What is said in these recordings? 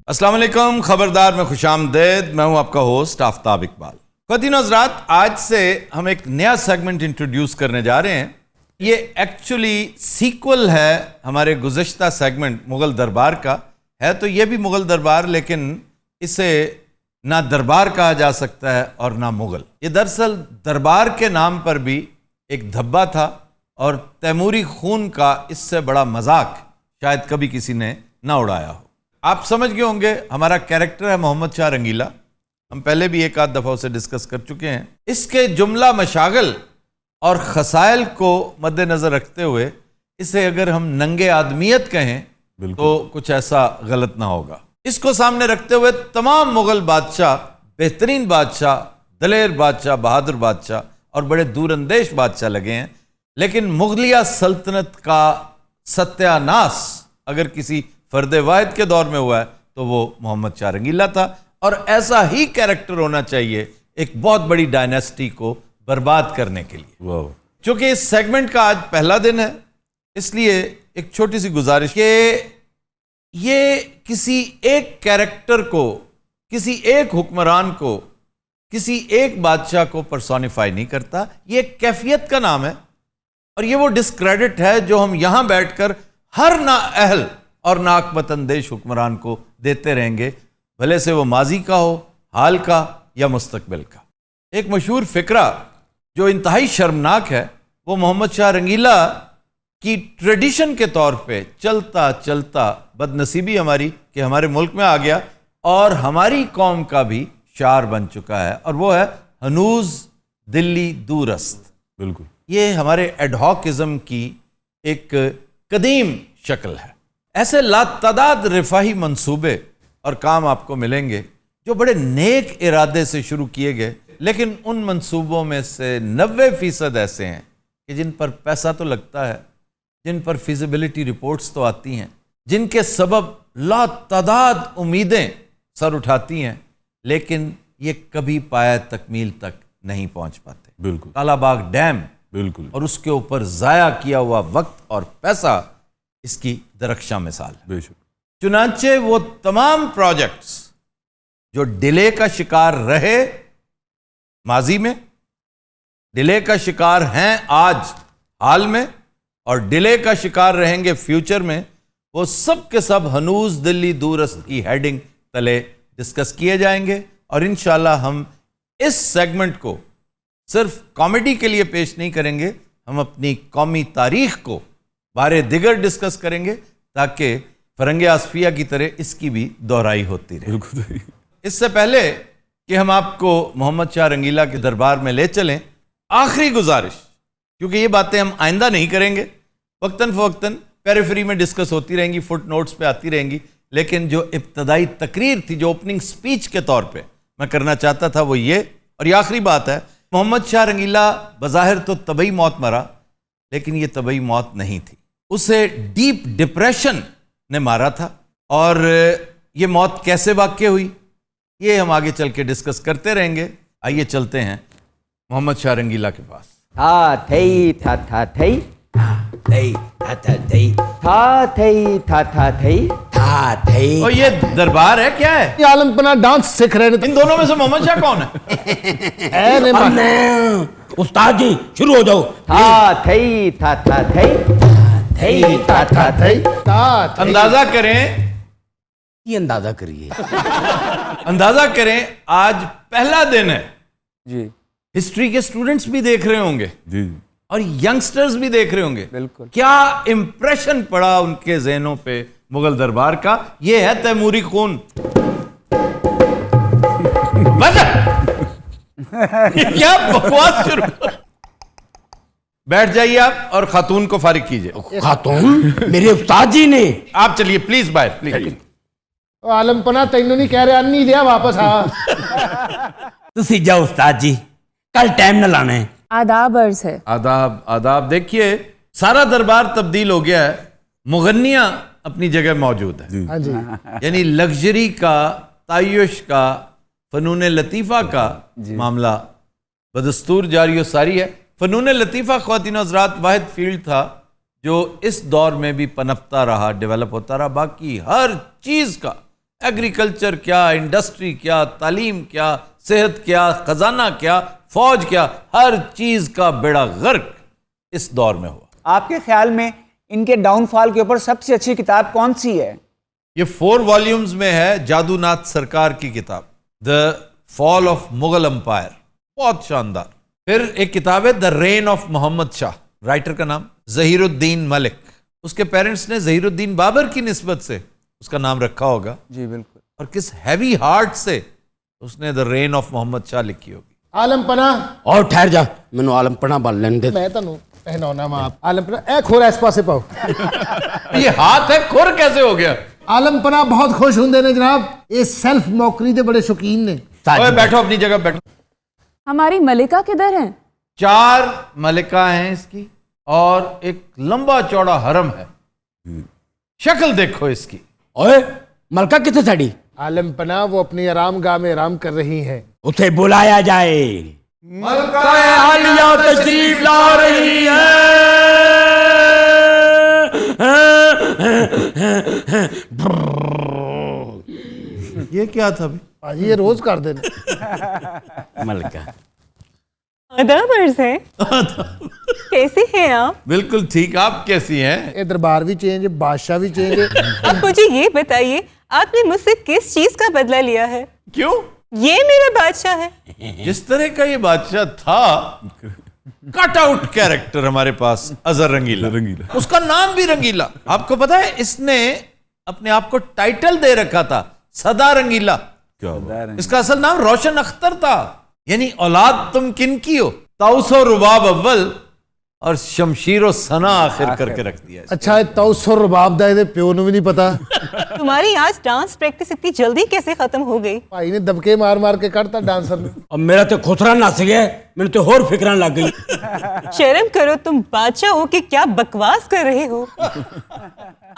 अस्सलाम वालेकुम, खबरदार में खुशामदेद। मैं हूं आपका होस्ट आफ्ताब इकबाल। ख़वातीन हज़रात, आज से हम एक नया सेगमेंट इंट्रोड्यूस करने जा रहे हैं। ये एक्चुअली सीक्वल है हमारे गुज़श्ता सेगमेंट मुग़ल दरबार का। है तो ये भी मुग़ल दरबार, लेकिन इसे ना दरबार कहा जा सकता है और ना मुग़ल। ये दरअसल दरबार के नाम पर भी एक धब्बा था और तैमूरी खून का इससे बड़ा मजाक शायद कभी किसी ने ना उड़ाया हो। आप समझ गए होंगे, हमारा कैरेक्टर है मोहम्मद शाह रंगीला। हम पहले भी एक आध दफ़ा उसे डिस्कस कर चुके हैं। इसके जुमला मशागल और खसाइल को मद्देनज़र रखते हुए इसे अगर हम नंगे आदमियत कहें तो कुछ ऐसा गलत ना होगा। इसको सामने रखते हुए तमाम मुग़ल बादशाह, बेहतरीन बादशाह, दलेर बादशाह, बहादुर बादशाह और बड़े दूरंदेश बादशाह लगे हैं, लेकिन मुग़लिया सल्तनत का सत्यानाश अगर किसी फर्द वाहिद के दौर में हुआ है तो वो मोहम्मद शाह रंगीला था। और ऐसा ही कैरेक्टर होना चाहिए एक बहुत बड़ी डायनेस्टी को बर्बाद करने के लिए। चूंकि इस सेगमेंट का आज पहला दिन है, इसलिए एक छोटी सी गुजारिश कि ये किसी एक कैरेक्टर को, किसी एक हुक्मरान को, किसी एक बादशाह को पर्सोनिफाई नहीं करता। ये एक कैफियत का नाम है और ये वो डिस्क्रेडिट है जो हम यहां बैठकर हर नाअहल और नाकबत अंदेश हुक्मरान को देते रहेंगे, भले से वो माजी का हो, हाल का या मुस्तकबिल का। एक मशहूर फिक्रा जो इंतहाई शर्मनाक है, वो मोहम्मद शाह रंगीला की ट्रेडिशन के तौर पे चलता चलता बदनसीबी हमारी कि हमारे मुल्क में आ गया और हमारी कौम का भी शार बन चुका है, और वो है हनूज दिल्ली दूरस्त। बिल्कुल, ये हमारे एडहॉकिज्म की एक कदीम शक्ल है। ऐसे लातादाद रिफाही मंसूबे और काम आपको मिलेंगे जो बड़े नेक इरादे से शुरू किए गए, लेकिन उन मंसूबों में से 90% ऐसे हैं कि जिन पर पैसा तो लगता है, जिन पर फिजिबिलिटी रिपोर्ट्स तो आती हैं, जिनके सबब लातादाद उम्मीदें सर उठाती हैं, लेकिन ये कभी पाया तकमील तक नहीं पहुंच पाते। बिल्कुल, कालाबाग डैम बिल्कुल, और उसके ऊपर ज़ाया किया हुआ वक्त और पैसा इसकी दरख्शां मिसाल है। बेशक। चुनांचे वो तमाम प्रोजेक्ट्स जो डिले का शिकार रहे माजी में, डिले का शिकार हैं आज हाल में, और डिले का शिकार रहेंगे फ्यूचर में, वो सब के सब हनूज दिल्ली दूरस्त की हेडिंग तले डिस्कस किए जाएंगे। और इंशाल्लाह हम इस सेगमेंट को सिर्फ कॉमेडी के लिए पेश नहीं करेंगे, हम अपनी कौमी तारीख को बारे दिगर डिस्कस करेंगे ताकि फरंगे आसफिया की तरह इसकी भी दोहराई होती रहे। इससे पहले कि हम आपको मोहम्मद शाह रंगीला के दरबार में ले चलें, आखिरी गुजारिश, क्योंकि ये बातें हम आइंदा नहीं करेंगे, वक्तन फवक्तन पेरिफेरी में डिस्कस होती रहेंगी, फुट नोट्स पे आती रहेंगी, लेकिन जो इब्तदाई तकरीर थी, जो ओपनिंग स्पीच के तौर पे मैं करना चाहता था, वो ये, और ये आखिरी बात है। मोहम्मद शाह रंगीला बज़ाहिर तो तबई मौत मरा, लेकिन ये तबई मौत नहीं थी, उसे डीप डिप्रेशन ने मारा था। और ये मौत कैसे वाक़ई हुई, ये हम आगे चल के डिस्कस करते रहेंगे। आइए चलते हैं मोहम्मद शाह रंगीला के पास। था थई था था थई थई था था थई था थई था था थई था थई। और ये दरबार है क्या है? ये आलमपना डांस सीख रहे हैं। इन दोनों में से मोहम्मद शाह कौन है? उस्ताद जी शुरू हो जाओ। था थई था था थई थई था था थई। अंदाजा करें, ये अंदाजा करिए, अंदाजा करें, आज पहला दिन है जी। हिस्ट्री के स्टूडेंट्स भी देख रहे होंगे जी, और यंगस्टर्स भी देख रहे होंगे। बिल्कुल। क्या इंप्रेशन पड़ा उनके ज़हनों पे मुगल दरबार का? ये है तैमूरी खून। बस क्या बकवास शुरू। बैठ जाइए आप और खातून को फारिग कीजिए। खातून मेरे उस्ताद जी ने। आप चलिए प्लीज बाहर, प्लीज। आलमपना तेनों नहीं कह रहे, अन्नी दिया वापस आ। तुसी जाओ उस्ताद जी, कल टाइम न लाना है। आदाब अर्ज है। आदाब आदाब। देखिए, सारा दरबार तब्दील हो गया है, मुगन्नियां अपनी जगह मौजूद है। हाँ जी। यानी लग्जरी का, तायुश का, फनून लतीफ़ा का मामला बदस्तूर जारी और सारी है। फनून लतीफ़ा ख़वातीन हज़रात वाहिद फील्ड था जो इस दौर में भी पनपता रहा, डेवलप होता रहा। बाकी हर चीज़ का एग्रीकल्चर क्या, इंडस्ट्री क्या, तालीम क्या, सेहत क्या, खजाना क्या, फौज क्या, हर चीज का बेड़ा गर्क इस दौर में हुआ। आपके ख्याल में इनके डाउनफॉल के ऊपर सबसे अच्छी किताब कौन सी है? ये 4 वॉल्यूम्स में है, जादूनाथ सरकार की किताब, the fall of Mughal empire, बहुत शानदार। फिर एक किताब है the reign of Mohammad Shah, writer का नाम जहीरुद्दीन मलिक। उसके पेरेंट्स ने जहीरुद्दीन बाबर की निस्बत से उसका नाम रखा होगा। जी बिल्कुल। और किस हैवी हार्ट से उसने the reign of Mohammad Shah लिखी होगी। आलम पना और ठहर जा, मैनू आलम पना बन लेने दे। मैं तनु पहनाना मा आप आलम पना ए खोरा इस पासे पाओ। ये हाथ है, खुर कैसे हो गया? आलम पना बहुत खुश होंगे ने जनाब, ये सेल्फ मौकरी के बड़े शौकीन ने। ओए बैठो अपनी जगह बैठो। हमारी मलिका किधर है? 4 मलिका हैं इसकी और एक लंबा चौड़ा हरम है। शक्ल देखो इसकी। ओए मलका कितने साड़ी? आलम पना वो अपनी आराम गाह में आराम कर रही हैं। उसे बुलाया जाए। मलका आलिया तशरीफ ला रही ये क्या था भाई? पाजी ये रोज कर देना। मलका आदाब अर्ज़ है। कैसी हैं आप? बिल्कुल ठीक, आप कैसी हैं? ये दरबार भी चेंज है, बादशाह भी चेंज है। आप मुझे ये बताइए, आपने मुझसे किस चीज का बदला लिया है? क्यों? ये मेरा बादशाह है। जिस तरह का ये बादशाह था, कट आउट कैरेक्टर हमारे पास अजहर रंगीला, उसका नाम भी रंगीला। आपको पता है इसने अपने आप को टाइटल दे रखा था सदा रंगीला। इसका असल नाम रोशन अख्तर था। यानी औलाद तुम किन की हो, ताउसो रुबाब अव्वल और शमशीर सना आखिर करके रख दिया। अच्छा है तौसर रुबाब दा इहदे प्यो नु भी नहीं पता। तुम्हारी आज डांस प्रैक्टिस इतनी जल्दी कैसे खत्म हो गई? भाई ने दबके मार मार के काटता डांसर ने। अब मेरा तो खुसरा नस गया, मैंने तो होर फिक्रान लग गई। शर्म करो, तुम बादशाह हो कि क्या बकवास कर रहे हो?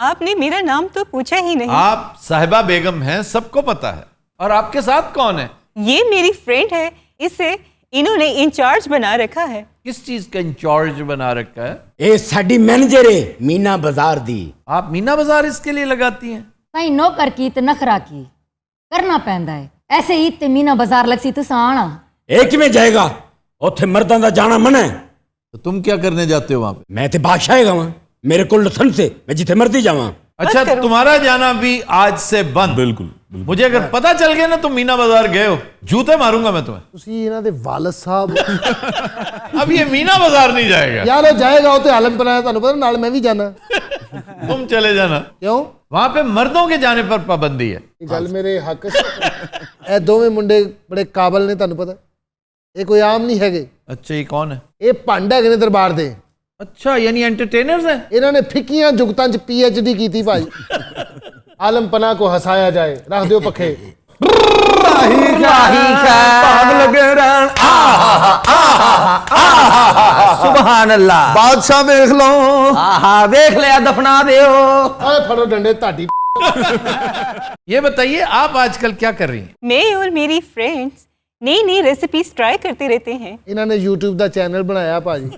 आपने मेरा नाम तो पूछा ही नहीं। आप साहिबा बेगम हैं, सबको पता है। और आपके साथ कौन है? ये मेरी फ्रेंड है, इसे इन्होंने इंचार्ज बना रखा है। किस चीज का इंचार्ज बना रखा है? ए साडी मैनेजर है मीना बाजार दी। आप मीना बाजार इसके लिए लगाती हैं? ताई नौकर की ते नखरा की करना पैंदा है। ऐसे ही ते मीना बाजार लगसी तो आना। एक में जाएगा, उथे मर्दां दा जाना मना है। तो तुम क्या करने जाते हो वहां पे? मैं ते बादशाह है वहां, मेरे को लाइसेंस है, मैं जिथे मर्जी जावां। अच्छा, तुम्हारा जाना भी आज से बंद। बिल्कुल। मुझे अगर पता चल गया ना तुम मीना बाजार गए हो, जूते मारूंगा मैं तुम्हें। ਤੁਸੀਂ ਇਹਨਾਂ ਦੇ ਵਾਲਦ ਸਾਹਿਬ अब ये मीना बाजार नहीं जाएगा। ਯਾਰ ਉਹ ਜਾਏਗਾ ਉਹ ਤੇ ਆਲਮ ਪਨਾ ਤੁਹਾਨੂੰ ਪਤਾ ਨਾਲ ਮੈਂ ਵੀ ਜਾਣਾ। तुम चले जाना। ਕਿਉਂ? वहां पे मर्दों के जाने पर पाबंदी है। ਇਹ ਗੱਲ ਮੇਰੇ ਹੱਕ 'ਚ। ਇਹ ਦੋਵੇਂ ਮੁੰਡੇ ਬੜੇ ਕਾਬਲ ਨੇ ਤੁਹਾਨੂੰ ਪਤਾ। ਇਹ ਕੋਈ ਆਮ ਨਹੀਂ ਹੈਗੇ। अच्छा, ये कौन है? ਇਹ ਭੰਡ ਹੈਗੇ ਨੇ ਦਰਬਾਰ ਦੇ। अच्छा, यानी एंटरटेनर्स हैं। ਇਹਨਾਂ ਨੇ ਫਿੱਕੀਆਂ ਜੁਗਤਾਂ 'ਚ PhD ਕੀਤੀ ਭਾਈ। आलम पना को हंसाया जाए, रख दो पखे। सुभान अल्लाह। बादशाह देख लो। हाँ देख लिया, दफना दियो। अरे फड़ो डंडे ताटी। ये बताइए आप आजकल क्या कर रही हैं? मैं और मेरी फ्रेंड्स नई नई रेसिपीज ट्राई करते रहते हैं। इन्होंने YouTube का चैनल बनाया भाजी।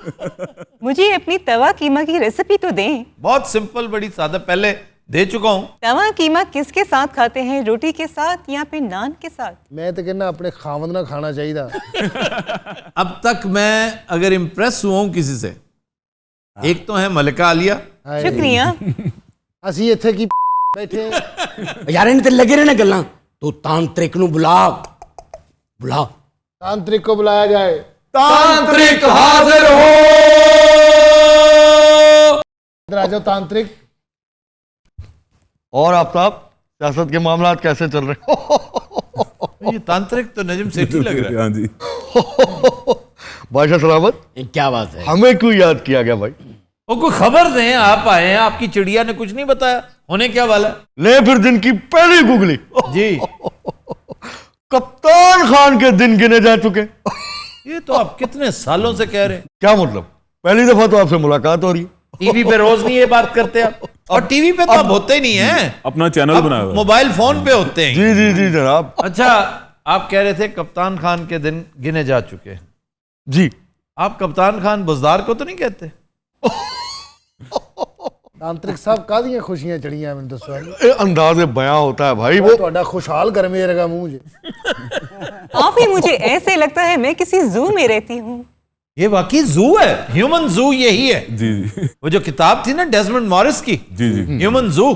मुझे अपनी तवा कीमा की रेसिपी तो दें। बहुत सिंपल, बड़ी सादा, पहले दे चुका हूं। तवा कीमा किसके साथ खाते हैं, रोटी के साथ या फिर नान के साथ? मैं तो कहना अपने खावंद ना खाना चाहिए। अब तक मैं अगर इम्प्रेस हुआ हूं किसी से, एक तो है मलिका आलिया। शुक्रिया। असी इत्थे की बैठे यार इन्हें ते लगे रहने गल्लां। तू तांत्रिक नु बुला बुला। तांत्रिक को बुलाया जाए। तांत्रिक हाजिर हो। इधर आ जाओ तांत्रिक। और आफ्ताब, सियासत के मामला कैसे चल रहे हैं? ये तांत्रिक तो नजम सेठी लग रहा है। हाँ जी। बादशाह सलामत, क्या बात है? हमें क्यों याद किया गया भाई? वो कोई खबर दें, आप आए हैं, आपकी चिड़िया ने कुछ नहीं बताया, होने क्या वाला? ले फिर दिन की पहली गुगली। जी। कप्तान खान के दिन गिने जा चुके। ये तो आप कितने सालों से कह रहे हैं। क्या मतलब? पहली दफा तो आपसे मुलाकात हो रही है। टीवी पे रोज नहीं ये बात करते आप, और टीवी पे तो आप होते ही नहीं हैं। अपना चैनल बनाया हुआ है। मोबाइल फोन पे होते हैं। जी जी जी जनाब। अच्छा, आप कह रहे थे कप्तान खान के दिन गिने जा चुके हैं। जी। आप कप्तान खान बुजदार को तो नहीं कहते? ਤਾਂਤਰਿਕ ਸਾਹਿਬ ਕਾਹਦੀਆਂ ਖੁਸ਼ੀਆਂ ਚੜੀਆਂ ਮੈਨੂੰ ਦੱਸੋ। ये अंदाज बयां होता है भाई वो। ਤੁਹਾਡਾ ਖੁਸ਼ਹਾਲ ਗਰਮੇ ਰਗਾ ਮੂੰਹ ਜੇ। काफी मुझे ऐसे लगता है मैं किसी जू में रहती हूँ। ये वाकई जू है, ह्यूमन जू यही है। जी जी वो जो किताब थी ना डेजमंड मॉरिस की, जी जी ह्यूमन जू,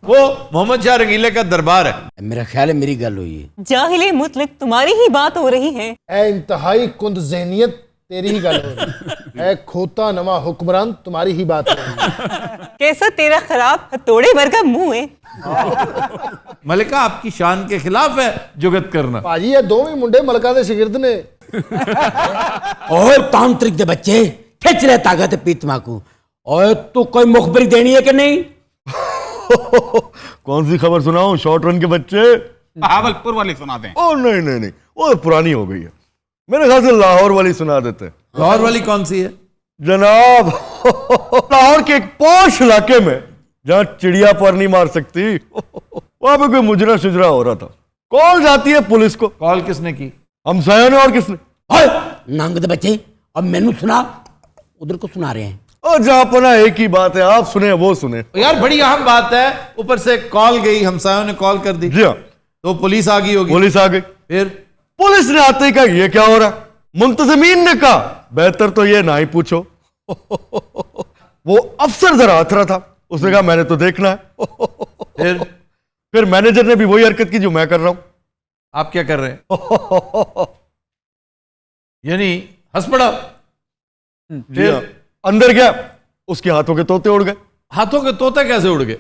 वो मोहम्मद शाह रंगीले का दरबार है। मेरा ख्याल है मेरी गल हुई है। जाहिले मुतलक तुम्हारी ही बात हो रही है। ਐ ਇੰਤਹਾਈ ਕੁੰਦ ਜ਼ਹਿਨੀਅਤ तेरी ही गल हो रही है। खोता नवा हुक्मरान तुम्हारी ही बात हो रही है। कैसा तेरा खराब हथौड़े भर का मुंह है। मलिका आपकी शान के खिलाफ है जुगत करना। ਭਾਜੀ ਇਹ ਦੋਵੇਂ ਮੁੰਡੇ ਮਲਕਾ ਦੇ ਸ਼ਾਗਿਰਦ ਨੇ। ओए तांत्रिक दे बच्चे खिंच रहे ताकत पीतमा को। ओए तू कोई मुखबरी देनी है कि नहीं? कौन सी खबर सुनाऊं? शॉर्ट रन के बच्चे। भावलपुर वाली सुना दें। ओ नहीं नहीं नहीं, वो पुरानी हो गई है। मेरे ख्याल से लाहौर वाली सुना देते हैं। लाहौर वाली कौन सी है जनाब? लाहौर के एक पॉश इलाके में जहां चिड़िया पर नहीं मार सकती, वहां पे कोई मुजरा शुजरा हो रहा था। कॉल जाती है पुलिस को। कॉल किसने की? हमसायों ने और किसने? ओए नंग दे बच्चे अब मैनू सुना, उधर को सुना रहे हैं। और जहां पना एक ही बात है, आप सुने वो सुने। यार बड़ी अहम बात है, ऊपर से कॉल गई, हमसायों ने कॉल कर दी जी हाँ, तो पुलिस आ गई होगी। पुलिस आ गई। फिर पुलिस ने आते ही कहा ये क्या हो रहा? मुंतजिमीन ने कहा बेहतर तो ये ना ही पूछो। वो अफसर जरा अथरा था, उसने कहा मैंने तो देखना है। फिर मैनेजर ने भी वही हरकत की जो मैं कर रहा हूं। आप क्या कर रहे हैं? यानी हंस पड़ा। जी हाँ, अंदर गया, उसके हाथों के तोते उड़ गए। हाथों के तोते कैसे उड़ गए?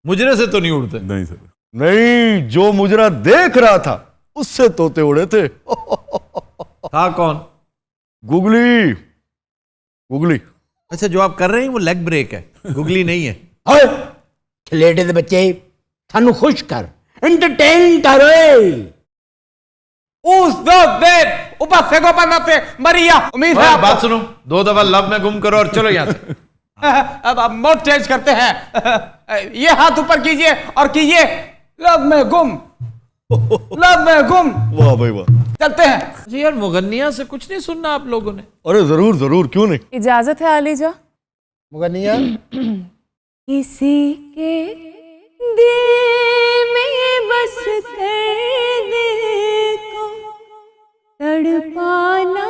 मुजरे से तो नहीं उड़ते। नहीं सर। नहीं, जो मुजरा देख रहा था उससे तोते उड़े थे। था कौन? गुगली। गुगली। अच्छा, जो आप कर रहे हैं वो लेग ब्रेक है, गुगली नहीं है। ओए खिलेड़े दे बच्चे थानू खुश कर, एंटरटेन कर। ओए उस दो देख ऊपर फेंको पन्ना पे मरिया। उम्मीद है बात सुनो, 2 दफा लव में गुम करो और चलो यहां से। अब मोड चेंज करते हैं। ये हाथ ऊपर कीजिए और कीजिए लव में गुम। लव में गुम। वाह भाई वाह। चलते हैं जी यार, मुगन्निया से कुछ नहीं सुनना आप लोगों ने? अरे जरूर जरूर, क्यों नहीं। इजाजत है आलीजा? मुगन्निया किसी के दिल में बस कर दिल को तड़पाना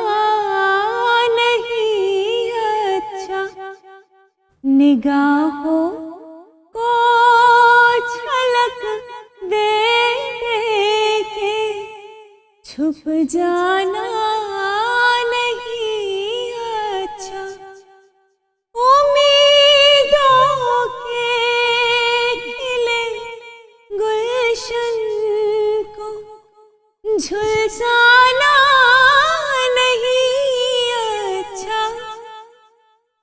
नहीं अच्छा, निगाहों को झलक दे के छुप जाना नहीं अच्छा, उम्मीदों के खिले गुलशन को झुलसाना नहीं अच्छा,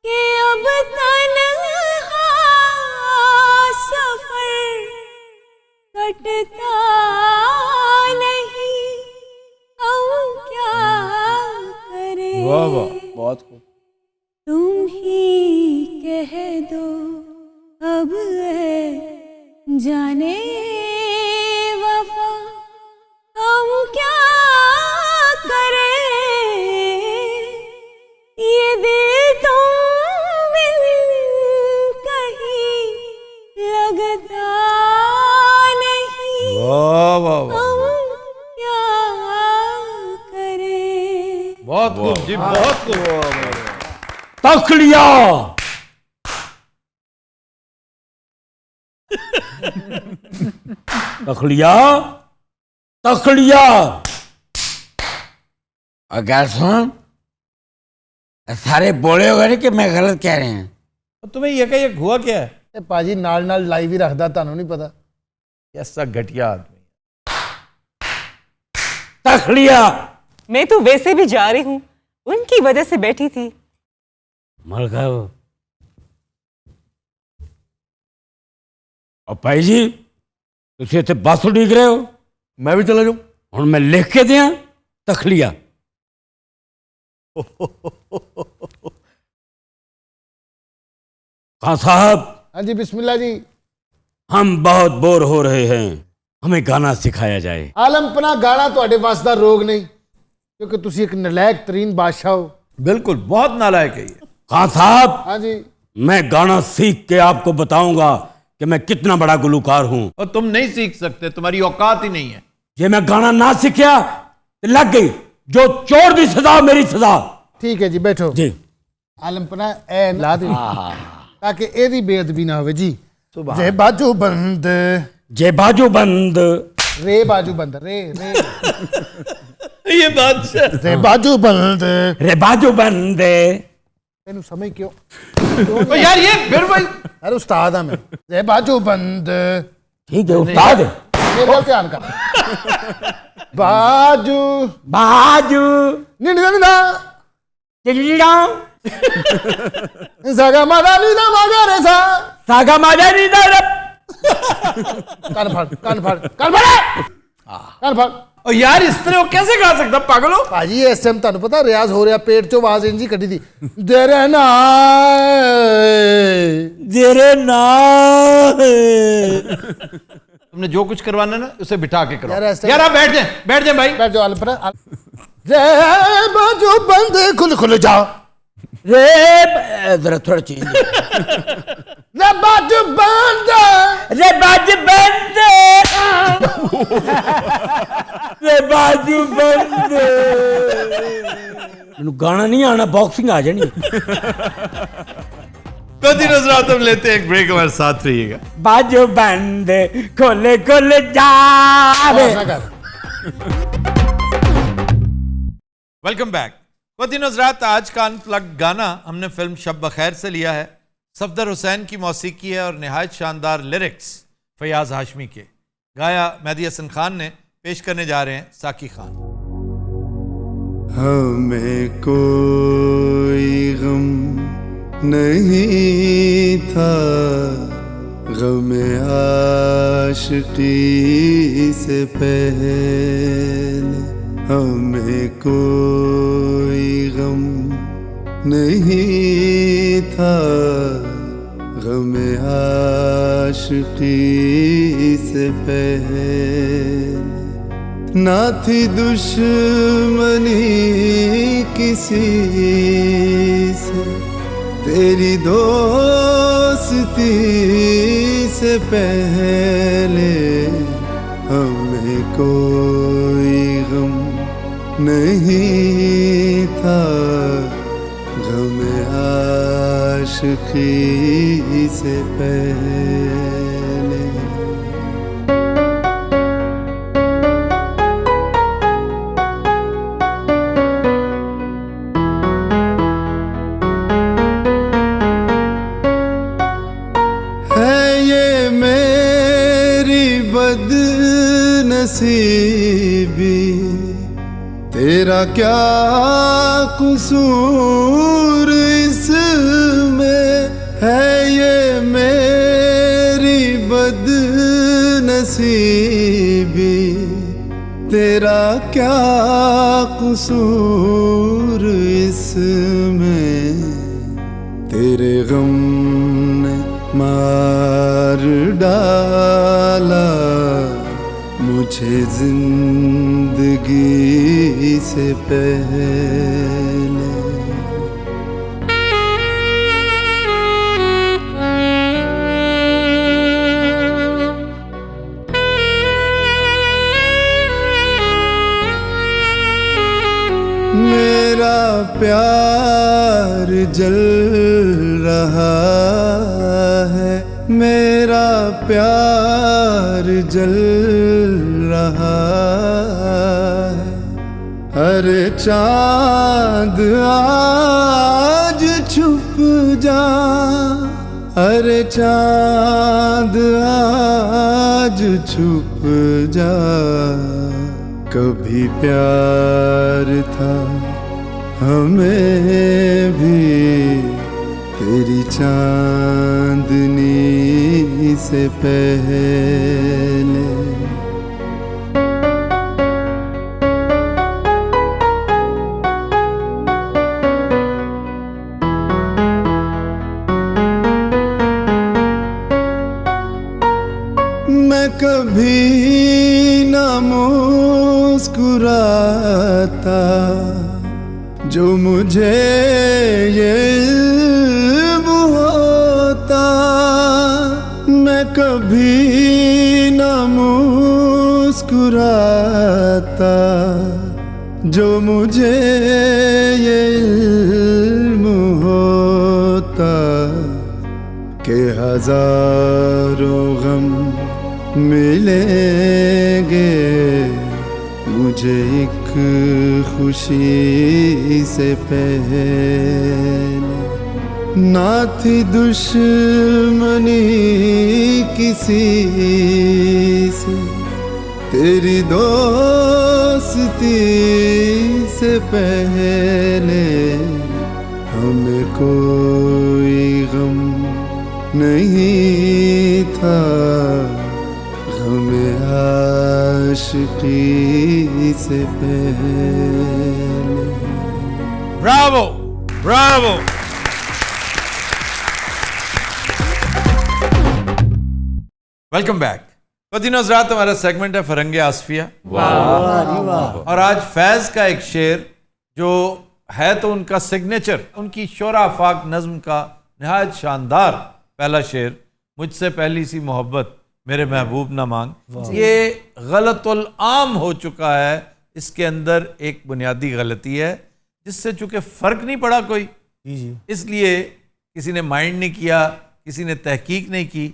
कि अब तन्हा सफर कटता नहीं, हम क्या करें। वाह वाह, बहुत खूब। तुम ही कह दो अब है जाने वफा, हम क्या करें। ये दिल तुम बिन कहीं लगता नहीं, वाह वाह वाह, हम क्या करें। बहुत खूब जी, बहुत खूब। तखलिया तखलिया तखलिया। अगर सुन, सारे बोले हो गए कि मैं गलत कह रहे हैं। तो तुम्हें ये का ये हुआ क्या है? ਇਹ ਭਾਜੀ ਨਾਲ ਲਾਈਵ ਹੀ ਰੱਖਦਾ, ਤੁਹਾਨੂੰ ਨਹੀਂ पता। ऐसा घटिया आदमी। तखलिया मैं तो वैसे भी जा रही हूँ, उनकी वजह से बैठी थी। मलका और भाई जी तुम इतने बस उड़ीक रहे हो, मैं भी चला जाऊं? हूँ मैं लिख के दिया तखलिया। खान साहब, हाँ जी, बिस्मिल्लाह जी। हम बहुत बोर हो रहे हैं, हमें गाना सिखाया जाए। आलमपना गाना ਤੁਹਾਡੇ ਵਾਸ ਦਾ ਰੋਗ ਨਹੀਂ, क्योंकि ਤੁਸੀਂ ਇੱਕ ਨਲਾਇਕ ਤਰੀਨ ਬਾਦਸ਼ਾਹ ਹੋ। बिल्कुल, बहुत नालायक है ये। खान साहब, हाँ जी। मैं गाना सीख के आपको बताऊंगा कि मैं कितना बड़ा गुलकार हूं। और तुम नहीं सीख सकते, तुम्हारी औकात ही नहीं है। जे मैं गाना ना सीखिया तो लग गई जो चोर दी सजा मेरी सजा। ठीक है जी, बैठो जी। आलमपना ए ला दे ताकि एदी बेअदबी ना होवे जी। जे बाजू बंद, जे बाजू बंद, रे बाजू बंद, रे रे ये बात रे बाजू बंद, रे बाजू बंद। तेनू समझ क्यों ओ यार ये फिर भाई, अरे उस्ताद मैं रे बाजू बंद। ठीक है उस्ताद। मेरे गल ध्यान कर। बाजू बाजू निंदा चिल्ला जगा मादा नीदा मगा रे सा सागा माजा नहीं दर। कान फाड़ कान फाड़ कान फाड़ कान फाड़। और यार इस तरह वो कैसे गा सकता पागल हो? भाजी इस टाइम तुहानू पता रियाज हो रहा, पेट चो आवाज इंजी कटी थी तेरे ना तेरे ना। तुमने जो कुछ करवाना ना उसे बिठा के करो। यार ऐसे- यार आप बैठ जाए भाई। बैठ जाओ अलपरा। रे बाजू बंद खुल खुल जाओ। रे जरा थोड़ा चेंज। रे बाजू बंद, रे बाजू बंद, रे बाजू बंद। मैनू गाना नहीं आना, बॉक्सिंग आ जानी। कंटिन्यूअस रात हम लेते हैं एक ब्रेक, हमारे साथ रहिएगा। बाजू बंद खोले खोले जा। ना कर। Welcome back. कंटिन्यूअस रात आज का अनप्लग्ड गाना हमने फिल्म शब बखैर से लिया है। सफदर हुसैन की मौसीकी है और निहायत शानदार लिरिक्स फयाज हाशमी के, गाया मेहदी हसन खान ने। पेश करने जा रहे हैं साकी खान। हमें कोई गम नहीं था, गम आशिकी से पहले हमें कोई गम नहीं था, गम आशिकी से पहले ना थी दुश्मनी किसी से, तेरी दोस्ती से पहले हमें कोई गम नहीं था, गम आशिकी से पहले। नसीबी तेरा क्या कसूर इसमें है, ये मेरी बदनसीबी तेरा क्या कसूर इसमें, तेरे गम ने मार डाला मुझे जिंदगी से पहले। मेरा प्यार जल रहा है, मेरा प्यार जल रहा है, अरे चांद आज छुप जा, अरे चांद आज छुप जा, कभी प्यार था हमें भी तेरी चांदनी से पहले। मैं कभी न मुस्कुराता जो मुझे ये इल्म हो मैं कभी न मुस्कुराता जो मुझे ये इल्म होता कि हजारों गम मिलेंगे मुझे एक खुशी से पहले। ना थी दुश्मनी किसी से तेरी दोस्ती से पहले, हमें कोई गम नहीं था, हमें आशिकी से पहले। Bravo, bravo. Welcome back. कदीनो हज़रात, हमारा सेगमेंट है फरंगे आसफिया। और आज फैज का एक शेर जो है तो उनका सिग्नेचर, उनकी शोरा आफाक नज्म का नहायत शानदार पहला शेर, मुझसे पहली सी मोहब्बत मेरे महबूब ना मांग। ये गलतुल आम हो चुका है। इसके अंदर एक बुनियादी गलती है जिससे चूंकि फ़र्क नहीं पड़ा कोई, इसलिए किसी ने माइंड नहीं किया, किसी ने तहकीक नहीं की।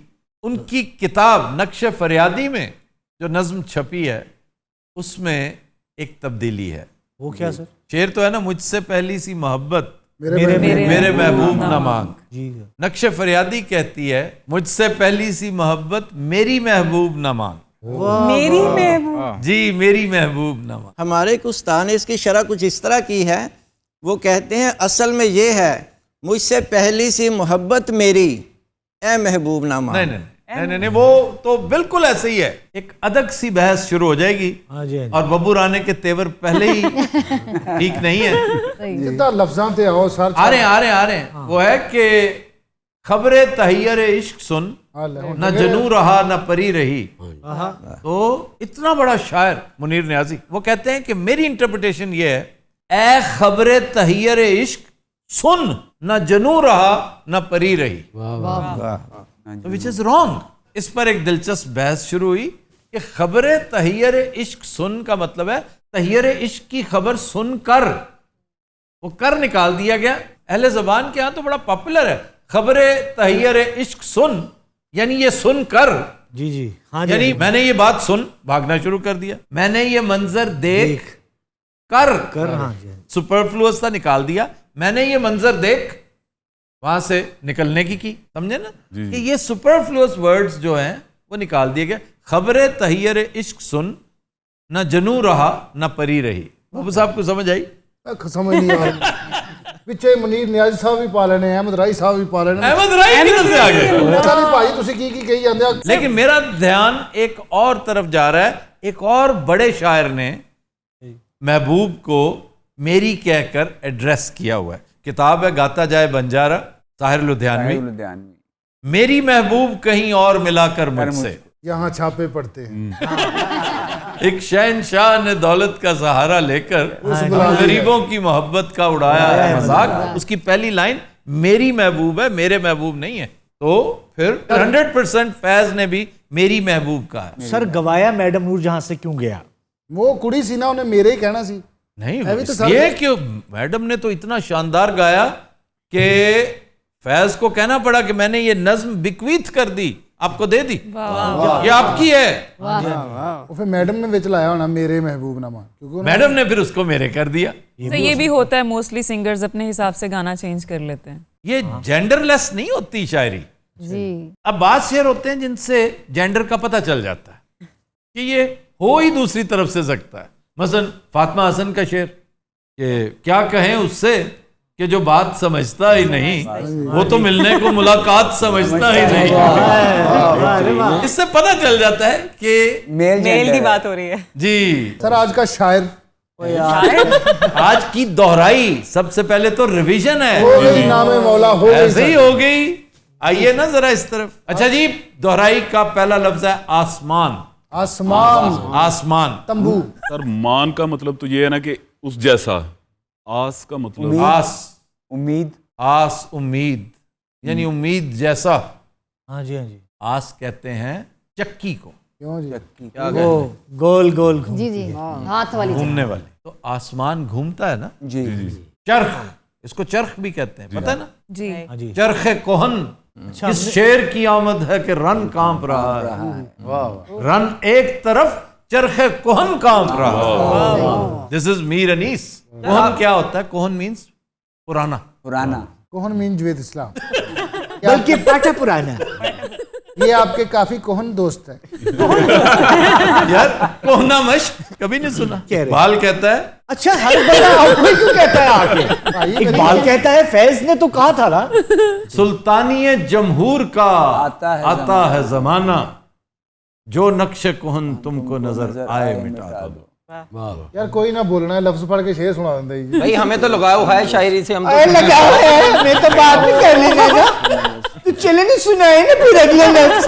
उनकी किताब नक्श फरियादी में जो नज्म छपी है उसमें एक तब्दीली है। वो क्या सर? शेर तो है ना, मुझसे पहली सी मोहब्बत मेरे महबूब ना मांग। नक्श फरियादी कहती है मुझसे पहली सी मोहब्बत मेरी महबूब ना मांग। मेरी महबूब, जी मेरी महबूब ना मांग। हमारे एक उस्ताद ने इसकी शरह कुछ इस तरह की है, वो कहते हैं असल में ये है मुझसे पहली सी मोहब्बत मेरी ए महबूब ना मांग। नहीं, वो तो बिल्कुल ऐसे ही है। एक अदक सी बहस शुरू हो जाएगी और बब्बू राणे के तेवर पहले ही ठीक नहीं है। कितना लफ्ज़ां थे आओ सर। आ रहे हैं। वो है कि खबरे तहैयर इश्क सुन, न जनू रहा न परी रही। तो इतना बड़ा शायर मुनीर नियाज़ी, वो कहते हैं कि मेरी इंटरप्रिटेशन ये है, ए खबरे तहैयर इश्क सुन, न जनू रहा न परी रही, विच इज रॉन्ग। इस पर एक दिलचस्प बहस शुरू हुई कि खबरे तहैयर इश्क सुन का मतलब है तहैयर इश्क की खबर सुनकर, वो कर निकाल दिया गया। अहले ज़बान के यहाँ तो बड़ा पॉपुलर है खबरे तहैयर इश्क सुन, यानी ये सुनकर। जी यानी मैंने ये बात सुन, भागना शुरू कर दिया। मैंने ये मंजर देख कर सुपरफ्लुअस था, निकाल दिया। मैंने ये मंजर देख, वहां से निकलने की समझे ना, कि ये सुपरफ्लुअस वर्ड्स जो हैं वो निकाल दिए गए। खबरे तहैयर इश्क सुन, न जनू रहा न परी रही। बाबू साहब को समझ आई? समझ नहीं आ रही। पिछे मुनीर नियाज़ी साहब भी पा लेने, अहमद राई साहब भी पा लेने। अहमद राई किधर से आ गए? पता नहीं भाई तुसी की कही जांदे आ। लेकिन मेरा ध्यान एक और तरफ जा रहा है। एक और बड़े शायर ने महबूब को मेरी कहकर एड्रेस किया हुआ है। किताब है गाता जाए बंजारा, ताहिर लुधियानवी। मेरी महबूब कहीं और मिलाकर मुझसे। यहाँ छापे पड़ते हैं। एक शहनशाह ने दौलत का सहारा लेकर गरीबों की मोहब्बत का उड़ाया है मजाक। उसकी पहली लाइन मेरी महबूब है, मेरे महबूब नहीं है। तो फिर 100% फैज ने भी मेरी महबूब कहा है। सर गवाया मैडम नूर जहां से क्यों गया? वो कुड़ी सी ना, उन्हें मेरे ही कहना सी। नहीं, ये क्यों? मैडम ने तो इतना शानदार गाया कि फैज को कहना पड़ा कि मैंने ये नज्म बिक्वीत कर दी, आपको दे दी, ये आपकी है। वो फिर मैडम ने विच लाया होना मेरे महबूब नामा, क्योंकि मैडम ने फिर उसको मेरे कर दिया। तो ये भी होता है, मोस्टली सिंगर्स अपने हिसाब से गाना चेंज कर लेते हैं। ये जेंडरलेस नहीं होती शायरी जी। अब बात शेर होते हैं जिनसे जेंडर का पता चल जाता है कि ये हो ही दूसरी तरफ से सकता है। मसलन फातिमा हसन का शेर कि क्या कहें उससे कि जो बात समझता ही नहीं, वो तो मिलने को मुलाकात समझता ही नहीं। इससे पता चल जाता है कि मेल की बात हो रही है। जी सर आज का शायर आज की दोहराई सबसे पहले तो रिवीजन है, हो गई नामे मौला, हो गई ऐसे ही हो गई। आइए ना जरा इस तरफ। अच्छा जी, दोहराई का पहला लफ्ज है आसमान। आसमान, आसमान, तंबू। सर मान का मतलब तो ये है ना कि उस जैसा। आस का मतलब आस, उम्मीद, आस उम्मीद। यानी उम्मीद जैसा। हाँ जी, हाँ जी। आस कहते हैं चक्की को। क्यों जी? क्या वो गोल गोल जी जी हाथ वाली घूमने वाली। तो आसमान घूमता है ना जी। चरख, इसको चरख भी कहते हैं, पता है ना? जी। चरखे कोहन, किस शेर की आमद है कि रन कांप रहा है। रन एक तरफ, चरखे कोहन कांप रहा है। This is Mir Anis. कोहन क्या होता है? कोहन मीन्स पुराना। कोहन मीन जवेद इस्लाम। बल्कि पाटा पुराना। ये आपके काफी कोहन दोस्त है। यार कोहना मश कभी नहीं सुना। बाल कहता है। अच्छा, हर बंदा कोई क्यों कहता है आके? इकबाल कहता है, फैज ने तो कहा था ना। सुल्तानी जमहूर का आता है जमाना, जो नक्शे कोहन तुमको नजर आए मिटा दो। यार कोई ना बोलना है, लफ्ज पढ़ के शेर सुना देंगे जी। भाई हमें तो लगाओ है शायरी से, हम तो लगाओ है, मैं तो बात नहीं कर लेगा ना। तो चले नहीं सुनाए ना फिर अगले लफ्ज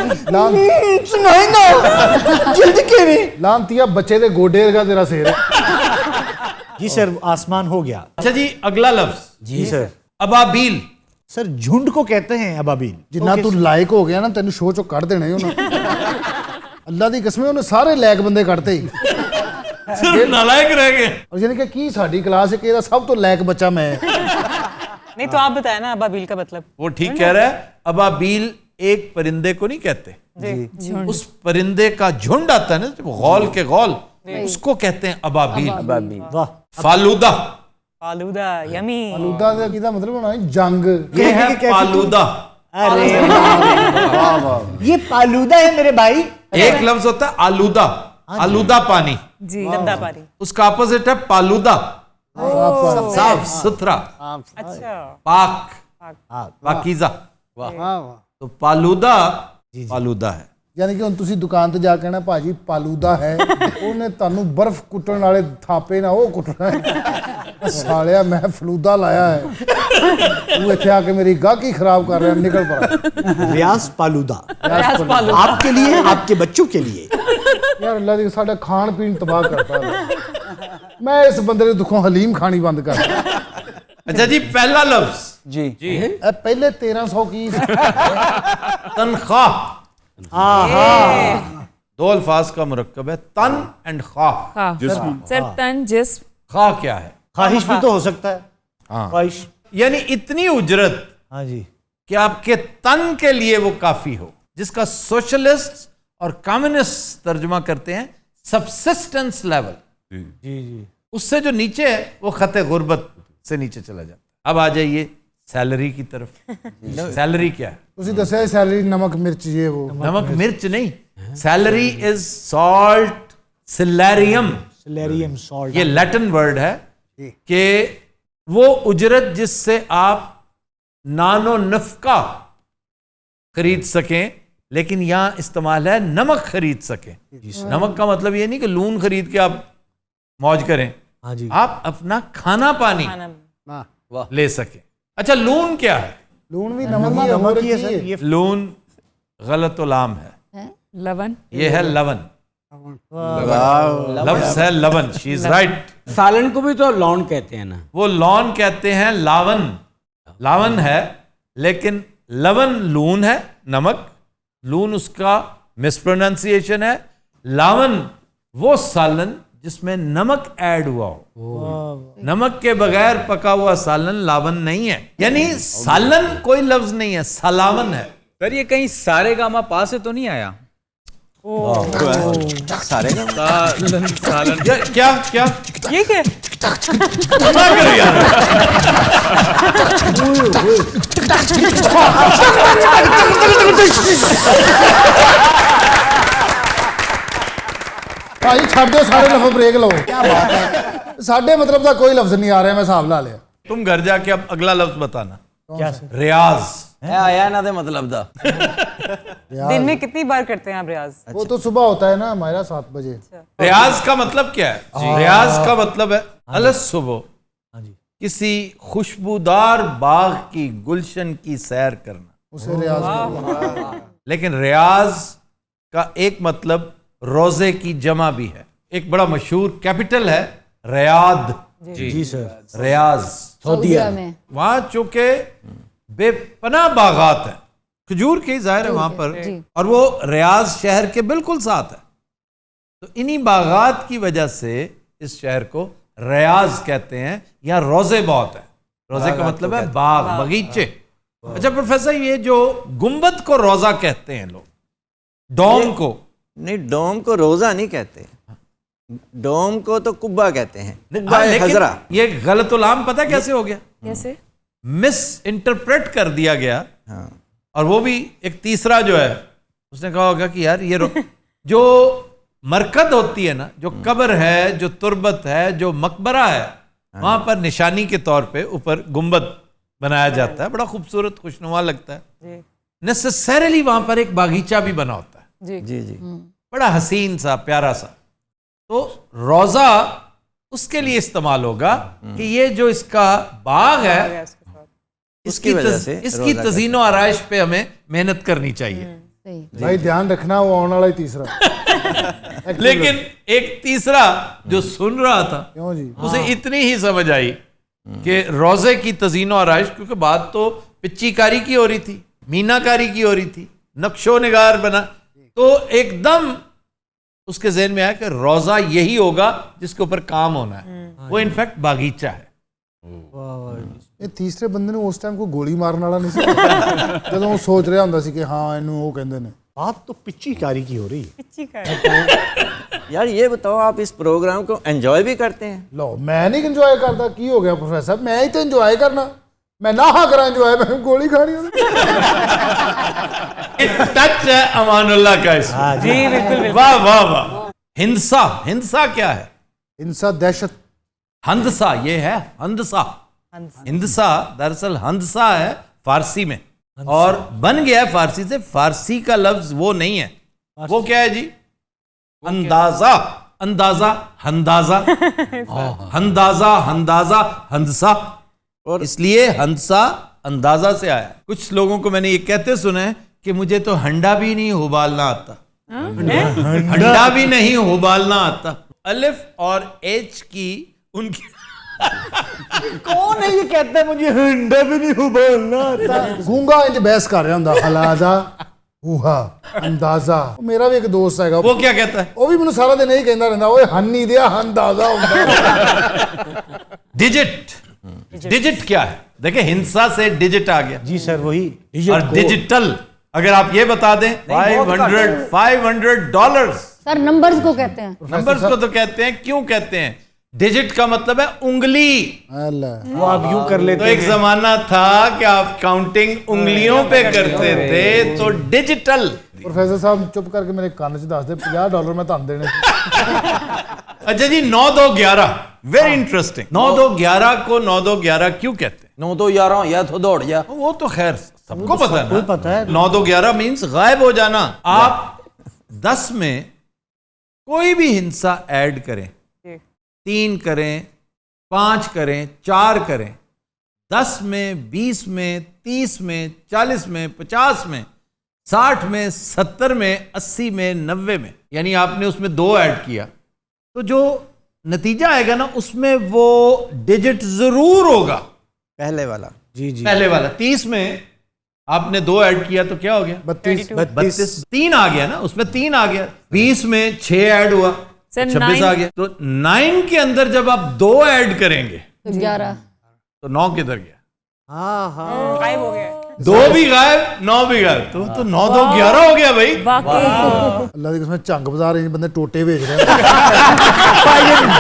सुनाए ना जल्दी करे। लानतिया बच्चे दे गोडेर का तेरा शेर है। जी सर, आसमान हो गया। अच्छा जी, अगला लफ्ज। जी सर। अबाबील। सर झुंड को कहते हैं अबाबील। जिन्ना तू लायक हो गया ना, तेन शो चो कढ़ देना ही उन्हें। अल्लाह दी कसम, उन्हें सारे लायक बंदे कढ़ते ही, सिर्फ नालायक रह गए। और यानी कि की साडी क्लास है कि सब तो लायक बच्चा मैं। नहीं तो आप बताया ना अबाबील का मतलब। वो ठीक कह रहा है। अबाबील एक परिंदे को नहीं कहते, उस परिंदे का झुंड आता है ना, गौल के गौल, उसको कहते हैं अबाबील। वाह। फालूदा। फालूदा यमी। फालूदा का किदा मतलब होना है जंग। ये है फालूदा। अरे ये फालूदा है मेरे भाई। एक लफ्ज होता है आलूदा, आलूदा पानी जी, गंदा पानी। उसका अपोजिट है पालूदा, साफ सुथरा, अच्छा, पाक, पाकीज़ा। तो पालूदा पालूदा है। यानी कि हुण तुसी दुकान ते जा कहना भाजी पालूदा है, ਉਹਨੇ ਤੁਹਾਨੂੰ बर्फ कुटण वाले थापे ना वो कुटना है। सालिया मैं फलूदा लाया है, तू इत्थे आके मेरी गाहकी खराब कर रहा है, निकल पड़ा। रियाज पालूदा आपके लिए, आपके बच्चों के लिए। यार अल्लाह दी साडा खान पीन तबाह करता है। मैं इस बंदे दे दुखों हलीम खानी बंद कर। अच्छा जी, पहला लफ्ज। जी पहले 1300 की तनख्वाह। दो अल्फाज का मुरक्कब है, तन एंड ख्वाह। सर तन जिस्म। ख्वाह क्या है? ख्वाहिश भी तो हो सकता है। हाँ, ख्वाहिश यानी इतनी उजरत। हाँ जी। कि आपके तन के लिए वो काफी हो, जिसका सोशलिस्ट और कम्युनिस्ट तर्जुमा करते हैं सबसिस्टेंस लेवल। जी जी। उससे जो नीचे है वो खते गुर्बत से नीचे चला जाता है। अब आ जाइए सैलरी की तरफ। सैलरी क्या है? तुसी दस्या सैलरी नमक मिर्च ये वो। नमक मिर्च नहीं, सैलरी इज सॉल्ट सिलेरियम। सिलेरियम सॉल्ट, ये लैटिन वर्ड है कि वो उजरत जिससे आप नानो नफका खरीद सकें, लेकिन यहां इस्तेमाल है नमक खरीद सकें। नमक का मतलब ये नहीं कि लून खरीद के आप मौज करें। हाँ जी। आप अपना खाना पानी ले सकें। अच्छा, लून क्या है? लून भी नमक ही है सर। ये लून गलत लाम है, लवन। ये है लवन। लफ्ज है लवन। She is right. सालन को भी तो लॉन कहते हैं ना। वो लॉन कहते हैं, लावन लावन है, लेकिन लवन लून है, नमक। लून उसका मिसप्रोनाउंसिएशन है। लावन वो सालन जिसमें नमक ऐड हुआ हो। नमक के बगैर पका हुआ सालन लावन नहीं है। यानी सालन कोई लफ्ज नहीं है, सलावन है। सर ये कहीं सारे गामा पा से तो नहीं आया? सारे सालन क्या क्या ये क्या? क्या करो यार? भाई छाड़ दो सारे लफ्ज, ब्रेक लो। क्या बात है, साडे मतलब का कोई लफ्ज नहीं आ रहा, मैं हिसाब ला लिया। तुम घर जाके अब अगला लफ्ज बताना। क्या? रियाज आया ना दे मतलब दा। दिन में कितनी बार करते हैं आप रियाज? वो तो सुबह होता है ना हमारा 7 बजे। रियाज का मतलब क्या है? रियाज का मतलब है अलग सुबह किसी खुशबूदार बाग की गुलशन की सैर करना, उसे रियाज। लेकिन रियाज का एक मतलब रोजे की जमा भी है। एक बड़ा मशहूर कैपिटल है रियाद। जी सर। रियाज सऊदीया में। वहां चूंकि बेपनाह बागात हैं खजूर के, जाहिर है वहां पर, और वो रियाज शहर के बिल्कुल साथ है। तो इन्हीं बागात की वजह से इस शहर को रियाज कहते हैं। यहाँ रोजे बहुत है, रोजे का मतलब है बाग, बगीचे। अच्छा प्रोफेसर, ये जो गुंबद को रोजा कहते हैं लोग, डोम को नहीं, डोम को रोजा नहीं कहते, डोम को तो कुब्बा कहते हैं, कुब्बा लेकिन हजरा। ये गलतुलाम पता कैसे हो गया? कैसे? मिस इंटरप्रेट कर दिया गया। और वो भी एक तीसरा जो है उसने कहा होगा कि यार ये जो मरकद होती है ना, जो कब्र है, जो तुरबत है, जो मकबरा है, वहां पर निशानी के तौर पे ऊपर गुंबद बनाया जाता है, बड़ा खूबसूरत खुशनुमा लगता है। नेसेसरीली वहां पर एक बागीचा भी बना होता है, जी जी जी, बड़ा हसीन सा प्यारा सा। तो रोजा उसके लिए इस्तेमाल होगा कि ये जो इसका बाग है, इसकी तजीनो आराइश पे हमें मेहनत करनी चाहिए। भाई ध्यान रखना, वो आने वाला ही तीसरा। लेकिन एक तीसरा जो सुन रहा था, क्यों जी, उसे इतनी ही समझ आई कि रोजे की तजीनो आराइश, क्योंकि बात तो पिच्चीकारी की हो रही थी, मीनाकारी की हो रही थी, नक्शो निगार बना, तो एकदम उसके जहन में आया कि रोजा यही होगा जिसके ऊपर काम होना है। वो इनफैक्ट बागीचा है। ਇਹ ਤੀਸਰੇ ਬੰਦੇ ਨੂੰ ਉਸ ਟਾਈਮ ਕੋਈ ਗੋਲੀ ਮਾਰਨ ਵਾਲਾ ਨਹੀਂ ਸੀ ਜਦੋਂ ਉਹ ਸੋਚ ਰਿਹਾ ਹੁੰਦਾ ਸੀ ਕਿ ਹਾਂ ਇਹਨੂੰ ਉਹ ਕਹਿੰਦੇ ਨੇ। बात तो पिच्चीकारी की हो रही है। पिच्चीकारी। यार ये बताओ, आप इस प्रोग्राम को एंजॉय भी करते हैं? लो, मैं नहीं एंजॉय करता, की हो गया प्रोफेसर, मैं ही तो एंजॉय करना, मैं ना हाँ करा एंजॉय, मैं गोली खानी टच है अमानुल्लाह का इसमें। जी बिल्कुल, वाह वाह वाह। हिंसा, हिंसा क्या है? हिंसा दहशत। हंदसा ये है, हंदसा। हिंदसा दरअसल हंदसा है फारसी में, और बन गया है फारसी से। फारसी का लफ्ज वो नहीं है, वो क्या है जी? अंदाजा, अंदाजा, हंदाजा, हंदाजा, हंदाजा, हंदसा, और इसलिए हंसा अंदाजा से आया। कुछ लोगों को मैंने ये कहते सुना है कि मुझे तो हंडा भी नहीं उबालना आता, हंडा भी नहीं उबालना आता। अलिफ और एच की उनकी कौन है ये कहता है मुझे हंडा भी नहीं उबालना आता? गूंगा इंज बहस कर रहा ਹੁੰਦਾ हलाजा हुआ अंदाजा। मेरा भी एक दोस्त है, वो क्या कहता है? वो भी मैंने सारा दिन यही कहता रहता, ओए हन्नी दिया अंदाजा होता। डिजिट, डिजिट क्या है? देखिए हिंसा से डिजिट आ गया जी सर, वही। और डिजिटल, अगर आप ये बता दें, $500 सर नंबर्स को कहते हैं। नंबर्स को तो कहते हैं, क्यों कहते हैं? डिजिट का मतलब है उंगली। वो आप यूं कर लेते तो एक जमाना था कि आप काउंटिंग उंगलियों पे करते थे, तो डिजिटल। प्रोफेसर साहब चुप करके मेरे कान से दस दे, $50 मैं तान देने। अच्छा जी, 9-2-11, वेरी इंटरेस्टिंग। 9-2-11 को 9-2-11 क्यों कहते हैं? 9-2-11 या तो दौड़ जा, वो तो खैर सबको पता है ना। पता है। 9-2-11 मीन्स गायब हो जाना। आप 10 में कोई भी हिंसा ऐड करें, 3 करें, 5 करें, 4 करें, 10 में, 20 में, 30 में, 40 में, 50 में, 60 में, 70 में, 80 में, 90 में, यानी आपने उसमें 2 ऐड किया, तो जो नतीजा आएगा ना उसमें वो डिजिट जरूर होगा, पहले वाला। जी जी, पहले वाला। 30 में आपने 2 ऐड किया तो क्या हो गया? 32। 3 आ गया ना, उसमें 3 आ गया। 20 में 6 ऐड हुआ, 26 आ गया। तो 9 के अंदर जब आप 2 ऐड करेंगे तो 11, तो 9 किधर गया? हाँ गायब हो गया। 2 भी गायब, 9 भी गायब, तो 9-2-11 हो गया भाई। अल्लाह की कसम, चंग बाजार इन बंदे टोटे बेच रहे हैं।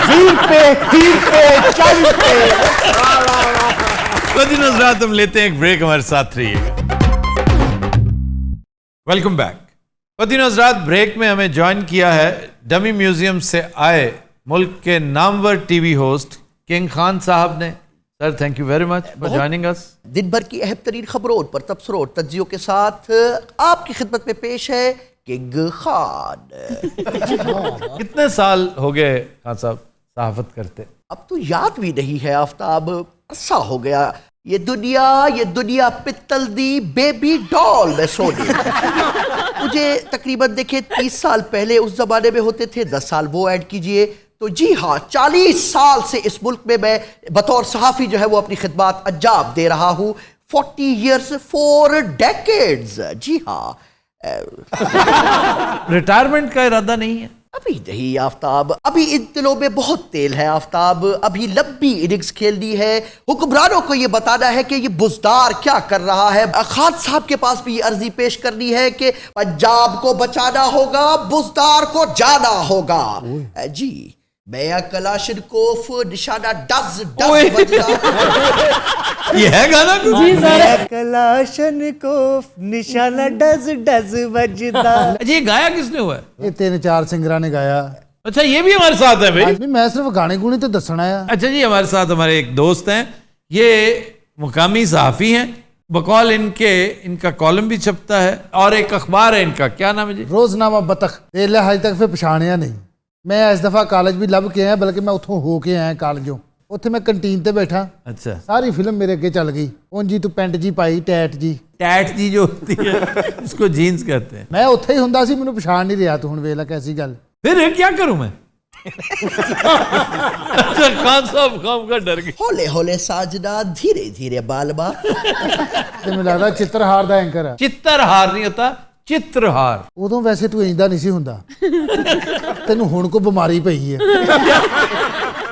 20 पे, 30 पे, 40 पे। हम लेते हैं एक ब्रेक, हमारे साथ रहिएगा। Welcome back. हजरात, ब्रेक में हमें ज्वाइन किया है डमी म्यूजियम से आए मुल्क के Namvar TV host king Khan साहब ने। Sir thank you very much for joining us. दिन भर की अहम तरीन खबरों पर तबसरों और तज्जियों के साथ आपकी खिदमत में पेश है किंग खान। कितने साल हो गए खान साहब सहाफत करते? अब तो याद भी नहीं है आफ्ताब, अरसा हो गया। ये दुनिया पित्तल दी बेबी डॉल में सोनी। मुझे तकरीबन देखे 30 साल पहले उस जमाने में होते थे, 10 साल वो ऐड कीजिए, तो जी हाँ 40 साल से इस मुल्क में मैं बतौर सहाफ़ी जो है वो अपनी खिदमत अंजाम दे रहा हूँ। 40 years, 4 decades. जी हाँ, रिटायरमेंट का इरादा नहीं है? अभी नहीं आफ्ताब, अभी इन दिलों में बहुत तेल है आफ्ताब। अभी लंबी इनिंग्स खेलनी है, हुक्मरानों को ये बताना है कि ये बुजदार क्या कर रहा है। खान साहब के पास भी ये अर्जी पेश करनी है कि पंजाब को बचाना होगा, बुजदार को जाना होगा। जी, मैं कलाशनकोफ निशाना डज बजदा। ये है गाना जी सर। कलाशनकोफ निशाना डज बजदा। जी, गाया किसने हुआ है? ये 3-4 सिंगरा ने गाया। अच्छा, ये भी हमारे साथ है भाई? नहीं, मैं सिर्फ गाने गुने तो दसना है। अच्छा जी, हमारे साथ हमारे एक दोस्त हैं, ये मुकामी सहाफ़ी हैं। बकौल इनका कॉलम भी छपता है और एक अखबार है इनका, क्या नाम है जी? रोजनामा बतख। तेल आज तक फिर पछाणिया नहीं। मैं इस दफा कॉलेज भी लभ के आया, बल्कि मैं उतों हो के आया कॉलेजों। उत्थे मैं कंटीन ते बैठा। अच्छा। सारी फिल्म मेरे अगे चल गई। उन जी तू पेंट जी पाई, टैट जी। टैट जी जो होती है उसको जीन्स कहते हैं। मैं उत्थे ही हुंदा सी, मैनू पछाण नहीं रहा। तू हुण वेख ला कैसी गल। फिर क्या करूं मैं? अच्छा, खान साहब काम का डर गए। हौले हौले साजना, धीरे धीरे बालबा। ਮੈਨੂੰ ਲੱਗਦਾ चित्रहार ਦਾ एंकर है। चित्रहार नहीं होता, चित्रहार। उदों वैसे तू इंदा नहीं सी हुंदा। तेनू हुण को बीमारी पई है।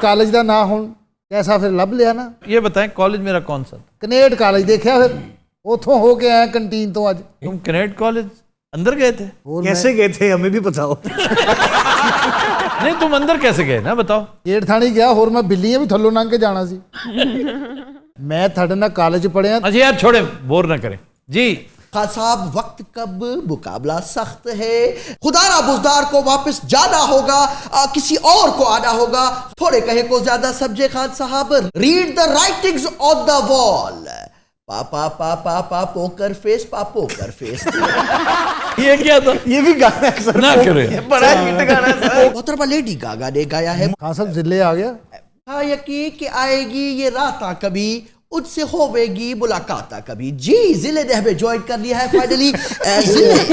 कॉलेज दा ना हुण कैसा फिर लभ लिया ना। ये बताएं, कॉलेज मेरा कौन सा? कनेड कॉलेज देखा, फिर उथों हो के आया कंटीन तो। आज तुम कनेड कॉलेज अंदर गए थे? कैसे गए थे हमें भी बताओ। नहीं, तुम अंदर कैसे गए ना, बताओ। गेट थानी गया, होर मैं बिल्लियां भी थल्लों लंघ के जाना सी। मैं थोड़े ना कॉलेज पढ़िया। अच्छा यार, छोड़े, बोर ना करें जी। खान साहब, वक्त कब, मुकाबला सख्त है। खुदारा बुजदार को वापस जाना होगा, किसी और को आना होगा। थोड़े कहे को ज्यादा समझे खान साहब। Read the writings on the wall. पापा पापा पा पोकर फेस, पा पोकर फेस। ये क्या था? ये भी गाना है सर, ना करे, बड़ा हिट गाना है सर। मोहतरमा लेडी गागा ने गाया है। खान साहब जिले आ गया। हाँ, यकीन कि आएगी ये राता कभी, उनसे होवेगी मुलाकात कभी। जी, जिले ने हमें ज्वाइन कर लिया है फाइनली। जिले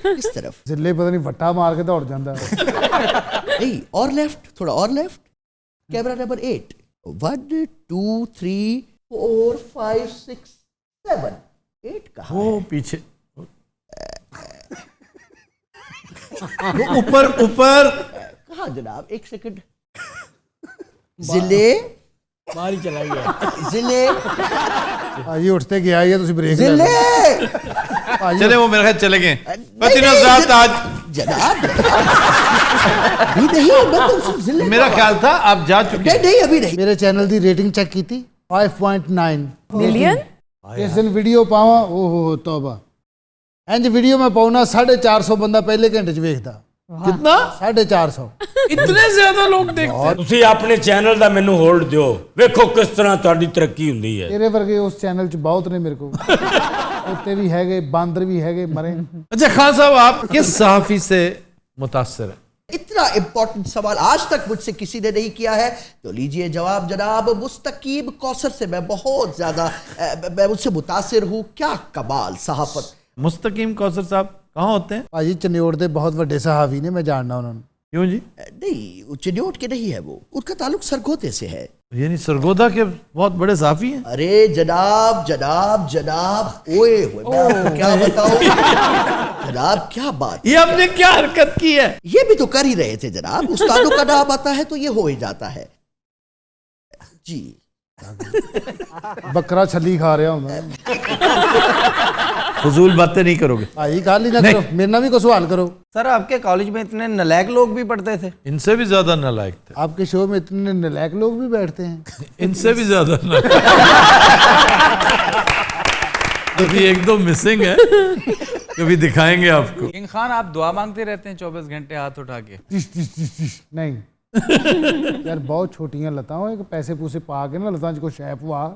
किस तरफ? जिले पता नहीं वट्टा मार के दौड़ जाता है। नहीं, और लेफ्ट, थोड़ा और लेफ्ट। Camera number 8। 1 2 3 4 5 6 7 8 कहाँ? वो पीछे, ऊपर ऊपर। कहाँ जनाब? एक सेकंड। जिले बाहर ही चला गया। जिले ये उठते गया है, तुसी ब्रेक ले जिले। चले, वो मेरे ख्याल चले गए। रात आज जनाब अभी नहीं, मैं तो जिले मेरा ख्याल था आप जा चुके। नहीं, अभी नहीं। मेरे चैनल की रेटिंग चेक की थी 5.9 मिलियन। इस दिन वीडियो पावा, ओहो तौबा। इंज वीडियो मैं पाऊना 450 बंदा पहले घंटे च वेखदा। कितना? 450। इतने ज्यादा लोग देखते। ਤੁਸੀਂ ਆਪਣੇ ਚੈਨਲ ਦਾ ਮੈਨੂੰ ਹੋਲਡ ਦਿਓ, ਵੇਖੋ ਕਿਸ ਤਰ੍ਹਾਂ ਤੁਹਾਡੀ ਤਰੱਕੀ ਹੁੰਦੀ ਹੈ। तेरे वर्गे उस चैनल च बहुत ने मेरे को। कुत्ते भी हैगे, बांदर भी हैगे, मरे। अच्छा खान साहब, आप किस सहाफी से मुतासर है? इतना इंपॉर्टेंट सवाल आज तक मुझसे किसी ने नहीं किया है, तो लीजिए जवाब जनाब। मुस्तकीम कौसर से मैं बहुत ज्यादा मैं मुझसे मुतासिर हूँ। क्या कमाल सहाफत। मुस्तकीम कौसर साहब कहाँ होते हैं? भाजी चन्योड़ के बहुत बड़े सहावी ने, मैं जानना उन्होंने। क्यों जी? नहीं, चिन्योट के नहीं है वो, उनका ताल्लुक सरगोदे से है। यानी सरगोदा के बहुत बड़े साफी हैं? अरे जनाब जनाब जनाब, ओए होए, मैं आपको क्या बताऊं। जनाब क्या बात, ये आपने क्या हरकत की है? ये भी तो कर ही रहे थे जनाब। उस्तादों का नाम आता है तो ये हो ही जाता है जी। बकरा छली खा रहा हूं। फजूल बातें नहीं करोगे भाई, गाली ना करो, मेरे ना भी को सवाल करो। सर, आपके कॉलेज में इतने नलायक लोग भी पढ़ते थे? इनसे भी ज्यादा नालायक थे। आपके शो में इतने नालायक लोग भी बैठते हैं? इनसे भी ज्यादा कभी एक दो मिसिंग है, कभी दिखाएंगे आपको। किंग खान, आप दुआ मांगते रहते हैं 24 घंटे हाथ उठा के? नहीं यार, बहुत छोटियां लता हो, एक पैसे पूसे पा के ना लता को शै पवा।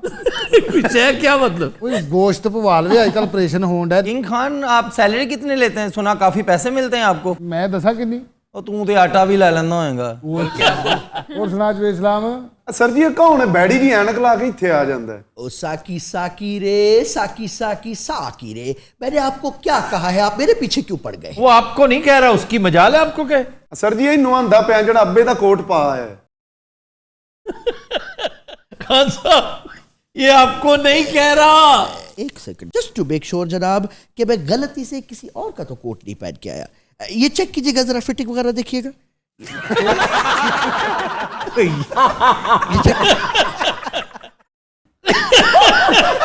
क्या मतलब? कोई गोश्त पवा लवे, आजकल ऑपरेशन होन डा। किंग खान, आप सैलरी कितने लेते हैं? सुना काफी पैसे मिलते हैं आपको। मैं दसा कि नहीं? और तू तो आटा भी ला लेना होएगा। और सुना जो इस्लाम। सर जी, कौन है बैड़ी जी ऐनक ला के इत्थे आ जाता है? ओ साकी साकी रे, साकी साकी साकी रे, मैंने आपको क्या कहा है, आप मेरे पीछे क्यों पड़ गए? वो आपको नहीं कह रहा, उसकी मजाल है आपको कहे। सर जी, ये नुआंदा पे जड़ा अब्बे दा कोट पा है। खान साहब, ये आपको नहीं कह रहा। एक second, just to make sure जनाब कि मैं गलती से किसी और का तो कोट नहीं पहन के आया। ये चेक कीजिएगा जरा, फिटिंग वगैरह देखिएगा।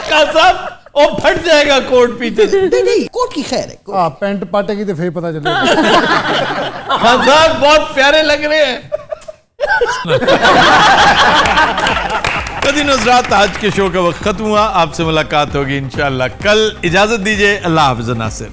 खान साहब ओ फट जाएगा कोट पीछे से। नहीं कोट की खैर है। हाँ, पैंट पाटेगी तो फिर पता चलेगा। खान साहब बहुत प्यारे लग रहे हैं। कदी नज़रात, आज के शो का वक्त खत्म हुआ। आपसे मुलाकात होगी इंशाअल्लाह कल। इजाजत दीजिए, अल्लाह हाफ़िज़ नासिर।